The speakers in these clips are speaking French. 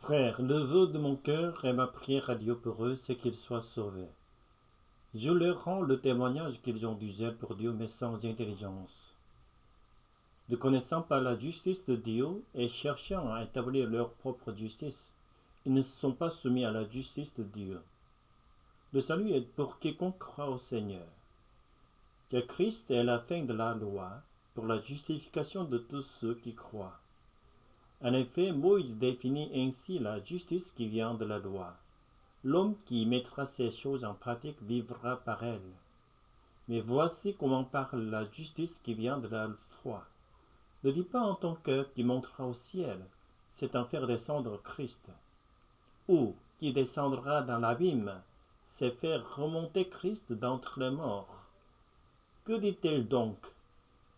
Frères, le vœu de mon cœur et ma prière à Dieu pour eux, c'est qu'ils soient sauvés. Je leur rends le témoignage qu'ils ont du zèle pour Dieu, mais sans intelligence. Ne connaissant pas la justice de Dieu et cherchant à établir leur propre justice, ils ne se sont pas soumis à la justice de Dieu. Le salut est pour quiconque croit au Seigneur. Que Christ est la fin de la loi pour la justification de tous ceux qui croient. En effet, Moïse définit ainsi la justice qui vient de la loi. L'homme qui mettra ces choses en pratique vivra par elles. Mais voici comment parle la justice qui vient de la foi. Ne dis pas en ton cœur qui montera au ciel, c'est en faire descendre Christ. Ou qui descendra dans l'abîme, c'est faire remonter Christ d'entre les morts. Que dit-elle donc?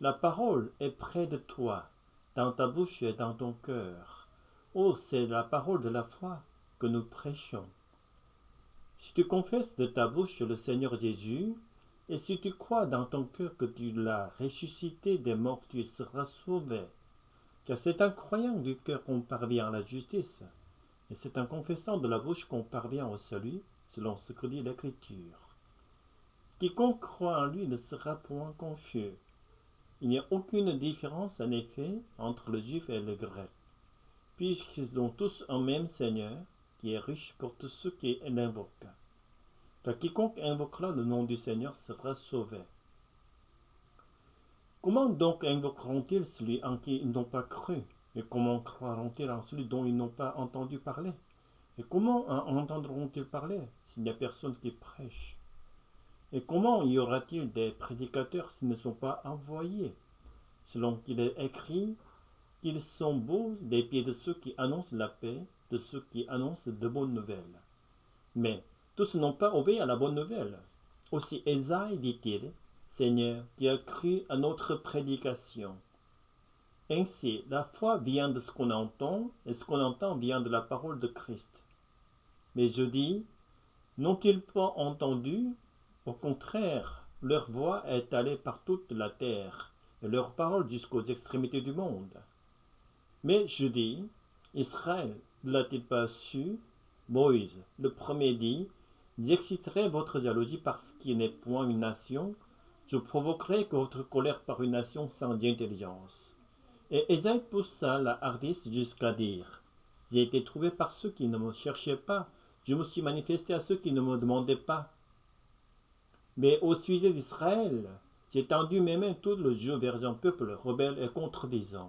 La parole est près de toi, dans ta bouche et dans ton cœur. Oh, c'est la parole de la foi que nous prêchons. Si tu confesses de ta bouche le Seigneur Jésus, et si tu crois dans ton cœur que tu l'as ressuscité des morts, tu seras sauvé. Car c'est en croyant du cœur qu'on parvient à la justice, et c'est en confessant de la bouche qu'on parvient au salut, selon ce que dit l'Écriture. Quiconque croit en lui ne sera point confus. Il n'y a aucune différence en effet entre le juif et le grec, puisqu'ils ont tous un même Seigneur, qui est riche pour tous ceux qui l'invoquent. Car quiconque invoquera le nom du Seigneur sera sauvé. Comment donc invoqueront-ils celui en qui ils n'ont pas cru? Et comment croiront-ils en celui dont ils n'ont pas entendu parler? Et comment entendront-ils parler s'il n'y a personne qui prêche? Et comment y aura-t-il des prédicateurs s'ils ne sont pas envoyés? Selon qu'il est écrit qu'ils sont beaux des pieds de ceux qui annoncent la paix, de ceux qui annoncent de bonnes nouvelles. Mais tous n'ont pas obéi à la bonne nouvelle. Aussi Ésaïe dit-il, Seigneur, qui a cru à notre prédication. Ainsi, la foi vient de ce qu'on entend, et ce qu'on entend vient de la parole de Christ. Mais je dis, n'ont-ils pas entendu? Au contraire, leur voix est allée par toute la terre, et leur parole jusqu'aux extrémités du monde. Mais je dis, Israël ne l'a-t-il pas su? Moïse, le premier dit, j'exciterai votre jalousie parce qu'il n'est point une nation, je provoquerai votre colère par une nation sans intelligence. Et Ésaïe poussa la hardiesse jusqu'à dire, j'ai été trouvé par ceux qui ne me cherchaient pas, je me suis manifesté à ceux qui ne me demandaient pas. Mais au sujet d'Israël, j'ai tendu mes mains tout le jour vers un peuple rebelle et contredisant.